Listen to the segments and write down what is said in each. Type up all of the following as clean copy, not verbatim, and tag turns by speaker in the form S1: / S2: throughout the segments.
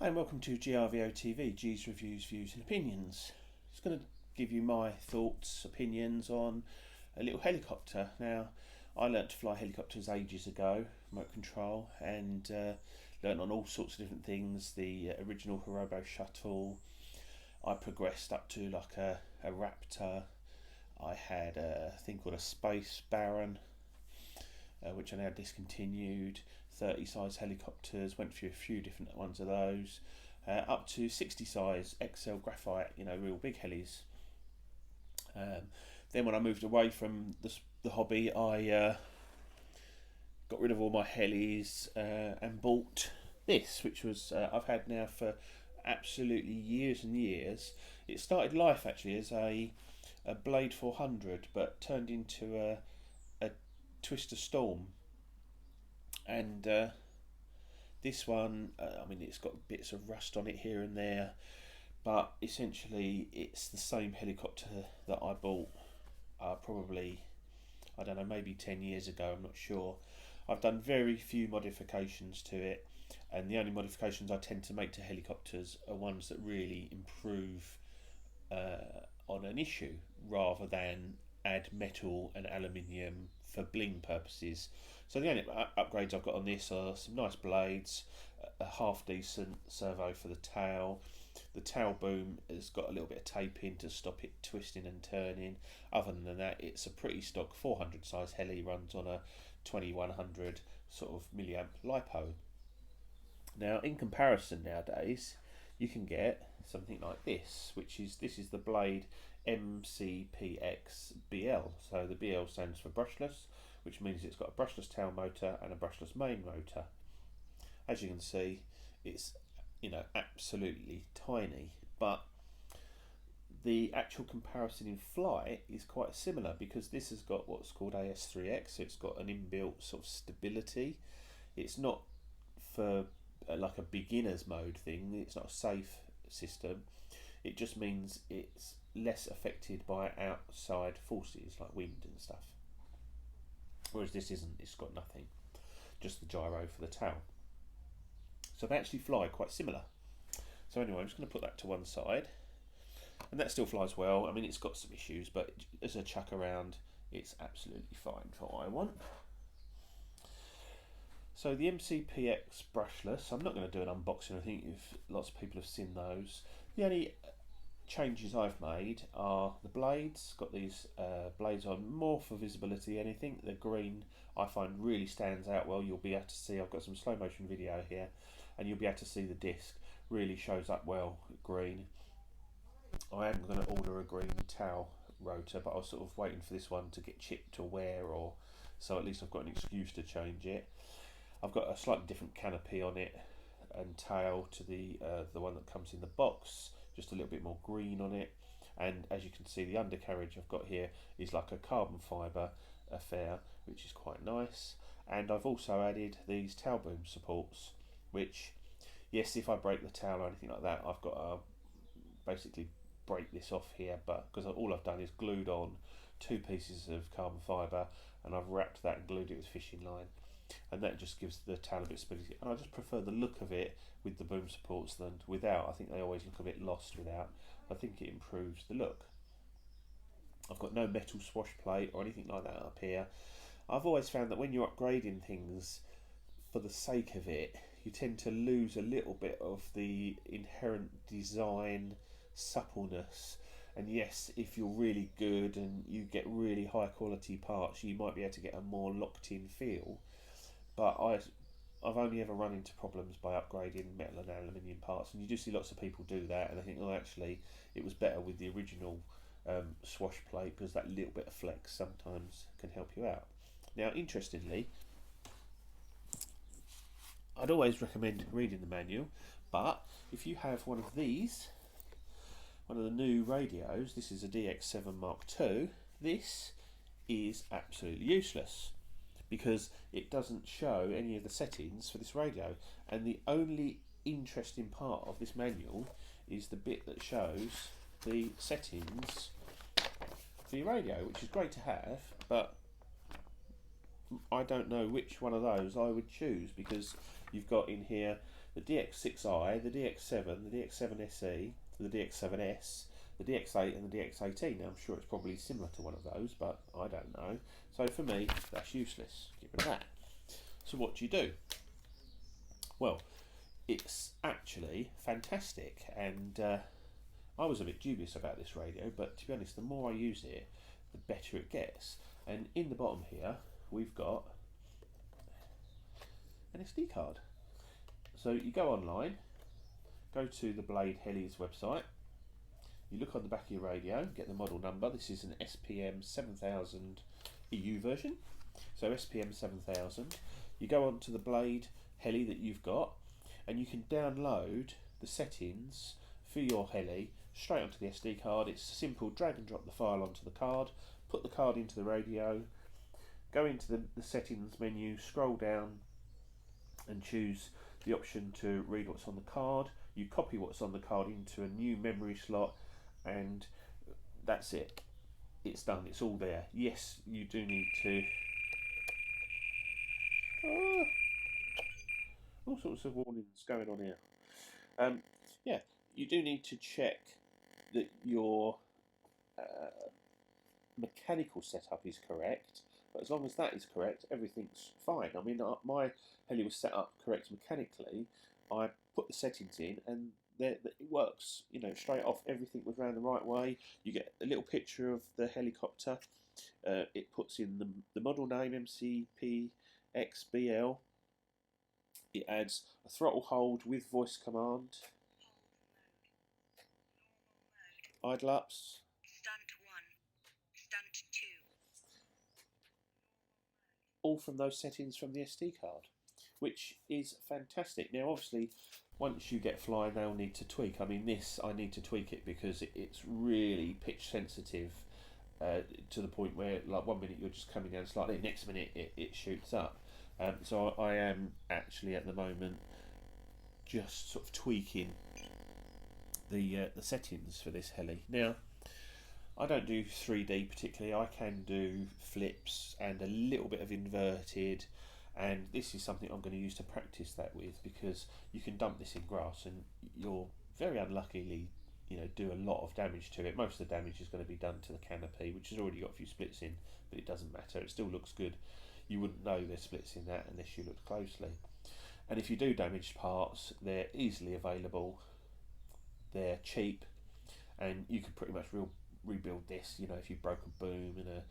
S1: Hi and welcome to GRVOTV, G's Reviews, Views and Opinions. It's going to give you my thoughts, opinions on a little helicopter. Now, I learnt to fly helicopters ages ago, remote control, and learnt on all sorts of different things. The original Hirobo shuttle. I progressed up to like a Raptor. I had a thing called a Space Baron, which I now discontinued. 30 size helicopters, went through a few different ones of those, up to 60 size XL graphite, real big helis. Then when I moved away from the hobby, I got rid of all my helis and bought this, which was I've had now for absolutely years and years. It started life actually as a Blade 400, but turned into a Twister Storm. And this one, it's got bits of rust on it here and there, but essentially it's the same helicopter that I bought probably, I don't know, maybe 10 years ago, I'm not sure. I've done very few modifications to it, and the only modifications I tend to make to helicopters are ones that really improve on an issue, rather than add metal and aluminium for bling purposes. So the only upgrades I've got on this are some nice blades, a half decent servo for the tail. The tail boom has got a little bit of tape in to stop it twisting and turning. Other than that, it's a pretty stock 400 size heli, runs on a 2100 sort of milliamp LiPo. Now in comparison nowadays, you can get something like this, this is the Blade MCPX BL. So the BL stands for brushless, which means it's got a brushless tail motor and a brushless main motor. As you can see, it's absolutely tiny, but the actual comparison in flight is quite similar, because this has got what's called AS3X, so it's got an inbuilt sort of stability. It's not for like a beginner's mode thing, it's not a safe system. It just means it's less affected by outside forces like wind and stuff. Whereas this isn't, it's got nothing, just the gyro for the tail. So they actually fly quite similar. So anyway, I'm just going to put that to one side. And that still flies well. I mean, it's got some issues, but as a chuck around, it's absolutely fine for what I want. So the MCPX brushless, I'm not going to do an unboxing. I think if lots of people have seen those. The only changes I've made are the blades. Got these blades on more for visibility. Anything the green I find really stands out well. You'll be able to see, I've got some slow motion video here, and you'll be able to see the disc really shows up well green. I am going to order a green tail rotor, but I was sort of waiting for this one to get chipped or wear, or so at least I've got an excuse to change it. I've got a slightly different canopy on it and tail to the one that comes in the box, just a little bit more green on it. And as you can see, the undercarriage I've got here is like a carbon fibre affair, which is quite nice. And I've also added these tail boom supports, which, yes, if I break the tail or anything like that, I've got to basically break this off here, but because all I've done is glued on 2 pieces of carbon fibre, and I've wrapped that and glued it with fishing line, and that just gives the tail a bit of stability. And I just prefer the look of it with the boom supports than without. I think they always look a bit lost without. I think it improves the look. I've got no metal swash plate or anything like that up here. I've always found that when you're upgrading things for the sake of it, you tend to lose a little bit of the inherent design suppleness. And yes, if you're really good and you get really high quality parts, you might be able to get a more locked in feel. But I've only ever run into problems by upgrading metal and aluminium parts, and you do see lots of people do that, and I think, well, actually it was better with the original swash plate, because that little bit of flex sometimes can help you out. Now interestingly, I'd always recommend reading the manual, but if you have one of these, one of the new radios, this is a DX7 Mark II, this is absolutely useless, because it doesn't show any of the settings for this radio, and the only interesting part of this manual is the bit that shows the settings for your radio, which is great to have, but I don't know which one of those I would choose, because you've got in here the DX6i, the DX7, the DX7 SE, the DX7S, the DX8 and the DX18. Now I'm sure it's probably similar to one of those, but I don't know. So for me, that's useless. Get rid of that. So what do? Well, it's actually fantastic, and I was a bit dubious about this radio, but to be honest, the more I use it, the better it gets. And in the bottom here, we've got an SD card. So you go online, go to the Blade Heli's website, you look on the back of your radio, get the model number. This is an SPM 7000 EU version, so SPM 7000. You go on to the Blade Heli that you've got, and you can download the settings for your heli straight onto the SD card. It's simple, drag and drop the file onto the card, put the card into the radio, go into the settings menu, scroll down and choose the option to read what's on the card. You copy what's on the card into a new memory slot, and that's it. It's done, it's all there. Yes, you do need to... all sorts of warnings going on here. Yeah, you do need to check that your mechanical setup is correct, but as long as that is correct, everything's fine. I mean, my heli was set up correct mechanically. I put the settings in and it works, you know, straight off. Everything was round the right way. You get a little picture of the helicopter. It puts in the model name, MCPX BL. It adds a throttle hold with voice command. Idle ups.
S2: Stunt 1, Stunt 2.
S1: All from those settings from the SD card, which is fantastic. Now, obviously, once you get flying, they'll need to tweak. I mean, this, I need to tweak it because it's really pitch sensitive to the point where, like, 1 minute you're just coming down slightly, next minute it shoots up. So I am actually at the moment just sort of tweaking the settings for this heli. Now, I don't do 3D particularly. I can do flips and a little bit of inverted, and this is something I'm going to use to practice that with, because you can dump this in grass and you'll very unluckily, you know, do a lot of damage to it. Most of the damage is going to be done to the canopy, which has already got a few splits in, but it doesn't matter. It still looks good. You wouldn't know there's splits in that unless you looked closely. And if you do damaged parts, they're easily available. They're cheap, and you can pretty much rebuild this. You know, if you broke a boom and a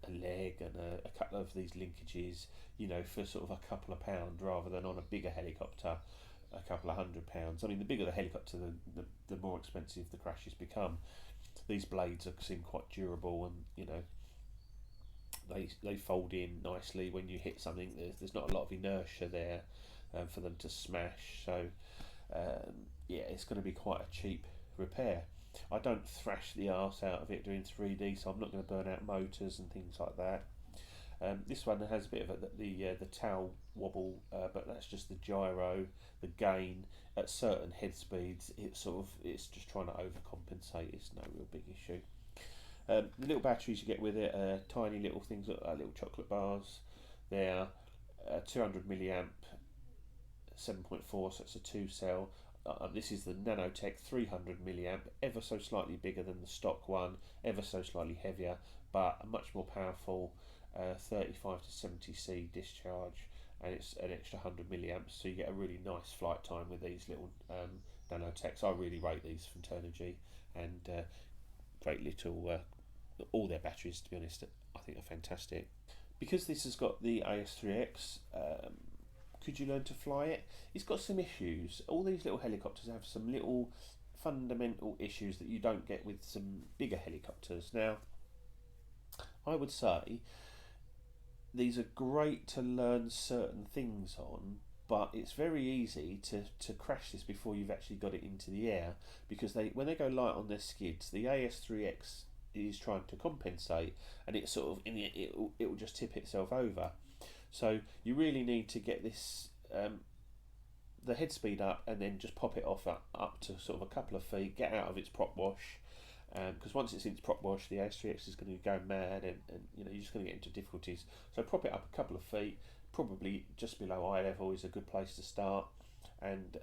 S1: leg and a couple of these linkages, you know, for sort of a couple of pounds rather than on a bigger helicopter, a couple of £100. I mean, the bigger the helicopter, the more expensive the crashes become. These blades seem quite durable, and you know, they fold in nicely when you hit something. There's not a lot of inertia there for them to smash. So yeah, it's going to be quite a cheap repair. I don't thrash the arse out of it doing 3D, so I'm not going to burn out motors and things like that. This one has a bit of the tail wobble, but that's just the gyro, the gain at certain head speeds. It's just trying to overcompensate. It's no real big issue. The little batteries you get with it are tiny little things, like little chocolate bars. They're 200 milliamp, 7.4, so it's a 2-cell. This is the Nanotech 300 milliamp, ever so slightly bigger than the stock one, ever so slightly heavier, but a much more powerful 35 to 70C discharge, and it's an extra 100 milliamps, so you get a really nice flight time with these little Nanotechs. I really rate these from Turnigy, and great little, all their batteries, to be honest, I think are fantastic. Because this has got the AS3X, could you learn to fly it? It's got some issues. All these little helicopters have some little fundamental issues that you don't get with some bigger helicopters. Now, I would say these are great to learn certain things on, but it's very easy to crash this before you've actually got it into the air, because when they go light on their skids, the AS3X is trying to compensate, and it sort of it will just tip itself over. So you really need to get this the head speed up, and then just pop it off up to sort of a couple of feet, get out of its prop wash, because once it's in its prop wash, the AS3X is going to go mad, and you know, you're just going to get into difficulties. So prop it up a couple of feet, probably just below eye level is a good place to start. and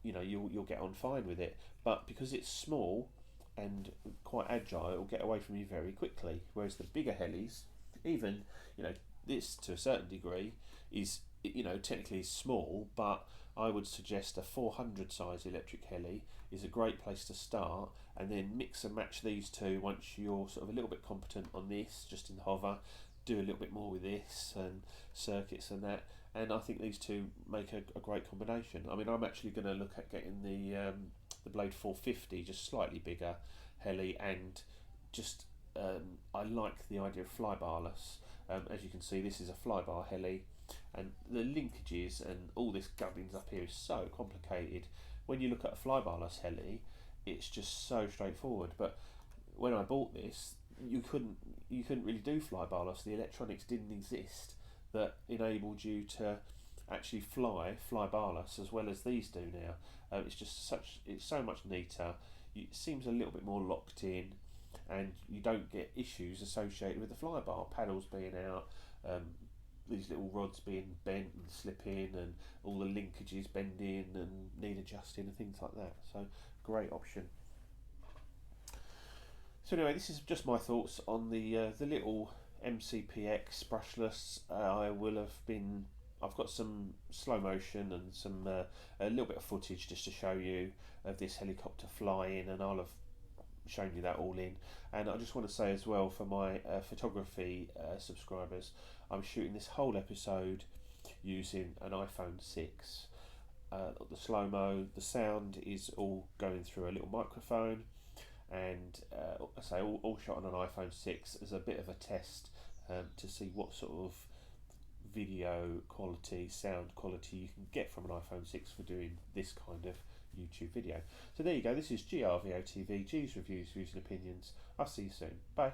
S1: you know you'll get on fine with it. But because it's small and quite agile, it'll get away from you very quickly. Whereas the bigger helis, even you know this to a certain degree is technically small, but I would suggest a 400 size electric heli is a great place to start, and then mix and match these two once you're sort of a little bit competent on this, just in hover, do a little bit more with this and circuits and that. And I think these two make a great combination. I mean, I'm actually going to look at getting the Blade 450, just slightly bigger heli, and just I like the idea of flybarless. As you can see, this is a flybar heli, and the linkages and all this gubbins up here is so complicated. When you look at a flybarless heli, it's just so straightforward. But when I bought this, you couldn't really do flybarless. The electronics didn't exist that enabled you to actually fly barless as well as these do now. It's so much neater. It seems a little bit more locked in, and you don't get issues associated with the flybar paddles being out, these little rods being bent and slipping, and all the linkages bending and need adjusting and things like that. So great option. So anyway, this is just my thoughts on the little MCPX brushless. I've got some slow motion and some a little bit of footage just to show you of this helicopter flying, and I'll have shown you that all in. And I just want to say as well, for my photography subscribers, I'm shooting this whole episode using an iPhone 6. The slow-mo, the sound is all going through a little microphone, and I say all shot on an iPhone 6 as a bit of a test to see what sort of video quality, sound quality you can get from an iPhone 6 for doing this kind of YouTube video. So there you go, this is GRVOTV, G's Reviews, Views and Opinions. I'll see you soon. Bye.